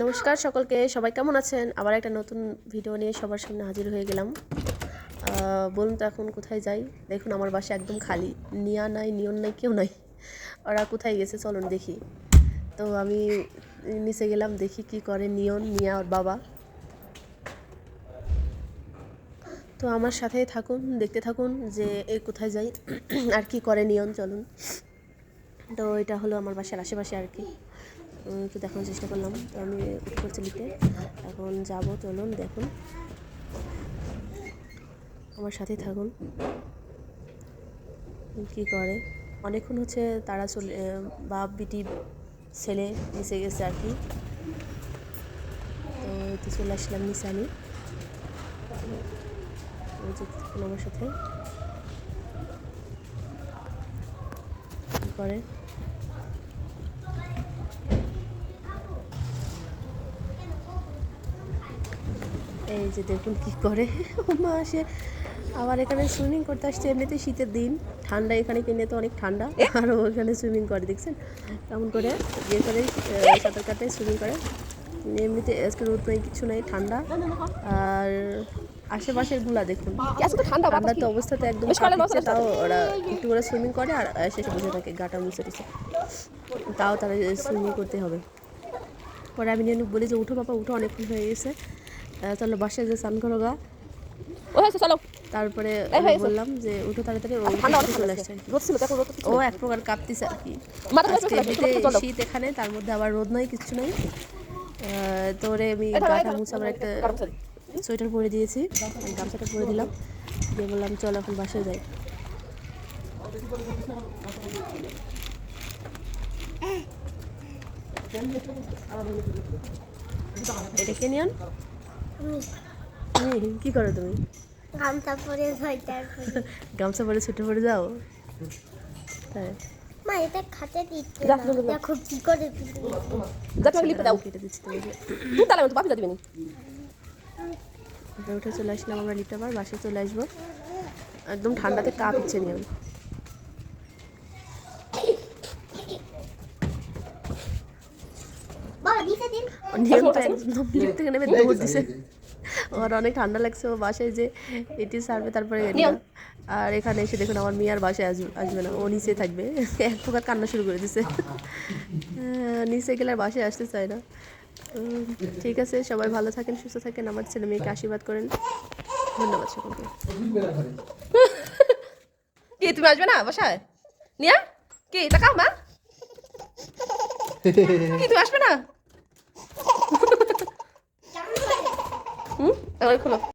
নমস্কার সকলকে, সবাই কেমন আছেন? আবার একটা নতুন ভিডিও নিয়ে সবার সামনে হাজির হয়ে গেলাম। বলুন তো এখন কোথায় যাই? দেখুন আমার বাসা একদম খালি, নিয়া নাই, নিয়ন নাই, কেউ নাই। ওরা কোথায় গেছে চলুন দেখি। তো আমি নিচে গেলাম, দেখি কি করে নিয়ন, নিয়া আর বাবা। তো আমার সাথেই থাকুন, দেখতে থাকুন যে এই কোথায় যাই আর কি করে নিয়ন। চলুন। তো এটা হলো আমার বাসার আশেপাশে আর কি, একটু দেখানোর চেষ্টা করলাম। তো আমি উঠে পড়ছি লিফটে, এখন যাব। চলুন দেখুন, আমার সাথেই থাকুন কি করে। অনেকক্ষণ হচ্ছে তারা বাপ বিটি ছেলে নিচে গেছে আর কি। তো এতে চলে আসলাম নিচে আমি, আমার সাথে কি করে। এই যে দেখুন কি করে, মা আসে আবার এখানে সুইমিং করতে আসছে। এমনিতে শীতের দিন, ঠান্ডা এখানে কিনে তো অনেক ঠান্ডা, আর ওখানে সুইমিং করে দেখছেন কেমন করে, যে করে সাঁতার কাটে সুইমিং করে। এমনিতে আজকে রোদ নেই, কিছু নেই, ঠান্ডা। আর আশেপাশের গুলা দেখুন, ঠান্ডা তো অবস্থাতে একদম কাঁপছে, তাও ওরা একটু করে সুইমিং করে আর শেষে বসে থাকে গাটা মুছে টুছে, তাও তারা সুইমিং করতে হবে। পরে আমি নিয়ে বলি যে উঠো বাবা উঠো, অনেকক্ষণ হয়ে গেছে, চলো বাসায় যে স্নান করো গা। চলো। তারপরে বললাম যে উঠো তাড়াতাড়ি, চলে আসছে। ও এক প্রকার কাঁপতিছে আর কি। আজকে এমনিতে শীত এখানে, তার মধ্যে আবার রোদ নাই, কিচ্ছু নাই। তো ওরে আমি গাটা মুছে আবার একটা সোয়েটার পরে দিয়েছি, গামছাটা পরে দিলাম, দিয়ে বললাম চল এখন বাসায় যাই। এটা কে নিয়ন? কি করো তুমি? গামছা পরে সোয়েটার পরে। গামছা পরে ছুটে পড়ে যাও? তাই মা এটা খাতে দিতে না, দেখো কি করে কেটে দিচ্ছি তোমাকে। উঠে চলে আসলাম আমরা লিফটে, আবার বাসায় চলে আসবো। একদম ঠান্ডাতে কাঁপছে নিয়ম। নিয়ম তো একদম লিফট থেকে নেমে দৌড় দিছে, ওর অনেক ঠান্ডা লাগছে। ও বাসায় যে এটি সারবে তারপরে আর এখানে এসে দেখুন আমার মেয়ে আর বাসায় আসবে না, ও নিচে থাকবে। এক প্রকার কান্না শুরু করে দিছে, নিচে গেলে আর বাসায় আসতে চায় না। ঠিক আছে, সবাই ভালো থাকেন, সুস্থ থাকেন, আমার ছেলে মেয়েকে আশীর্বাদ করেন। ধন্যবাদ সকলকে। কি তুমি আসবে না বাসায়? নিয়া কি তাকাও মা, কি তুমি আসবে না? হুম, খোলো।